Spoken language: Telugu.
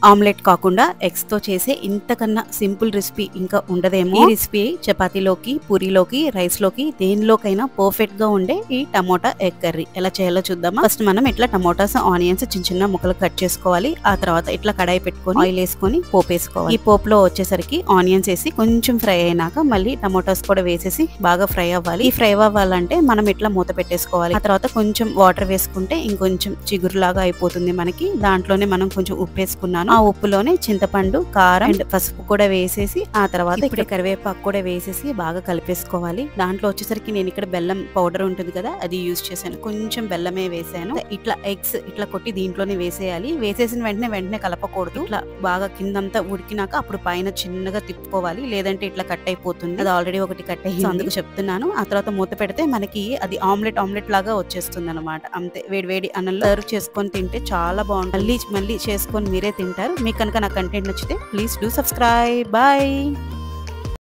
ఆమ్లెట్ కాకుండా ఎగ్స్ తో చేసే ఇంతకన్నా సింపుల్ రెసిపీ ఇంకా ఉండదేమో. ఈ రెసిపీ చపాతీలోకి, పూరీలోకి, రైస్ లోకి దేనిలోకైనా పర్ఫెక్ట్ గా ఉండే ఈ టమోటా ఎగ్ కర్రీ ఎలా చేయాలో చూద్దామా. ఫస్ట్ మనం ఇట్లా టమోటాస్, ఆనియన్స్ చిన్న చిన్న ముక్కలు కట్ చేసుకోవాలి. ఆ తర్వాత ఇట్లా కడాయి పెట్టుకొని ఆయిల్ వేసుకొని పోపు వేసుకోవాలి. ఈ పోపులో వచ్చేసరికి ఆనియన్స్ వేసి కొంచెం ఫ్రై అయినాక మళ్ళీ టమోటాస్ కూడా వేసేసి బాగా ఫ్రై అవ్వాలి. ఈ ఫ్రై అవ్వాలంటే మనం ఇట్లా మూత పెట్టేసుకోవాలి. ఆ తర్వాత కొంచెం వాటర్ వేసుకుంటే ఇంకొంచెం చిగురులాగా అయిపోతుంది మనకి. దాంట్లోనే మనం కొంచెం ఉప్పు వేసుకున్నాను. ఆ ఉప్పులోనే చింతపండు, కారం అండ్ పసుపు కూడా వేసేసి ఆ తర్వాత ఇప్పుడు కరివేపాకు కూడా వేసేసి బాగా కలిపేసుకోవాలి. దాంట్లో వచ్చేసరికి నేను ఇక్కడ బెల్లం పౌడర్ ఉంటుంది కదా, అది యూజ్ చేశాను. కొంచెం బెల్లమే వేసాను. ఇట్లా ఎగ్స్ ఇట్లా కొట్టి దీంట్లోనే వేసేయాలి. వేసేసిన వెంటనే కలపకూడదు. ఇట్లా బాగా కిందంతా ఉడికినాక అప్పుడు పైన చిన్నగా తిప్పుకోవాలి, లేదంటే ఇట్లా కట్ అయిపోతుంది. అది ఆల్రెడీ ఒకటి కట్ అయ్యింది, అందుకు చెప్తున్నాను. ఆ తర్వాత మూత పెడితే మనకి అది ఆమ్లెట్ లాగా వచ్చేస్తుంది అనమాట. అంతే, వేడి అన్నంలో సర్వ్ చేసుకొని తింటే చాలా బాగుంటుంది. మళ్ళీ చేసుకొని మీరే తింటారు. మీకు కనుక నా కంటెంట్ నచ్చితే ప్లీజ్ డూ సబ్స్క్రైబ్. బాయ్.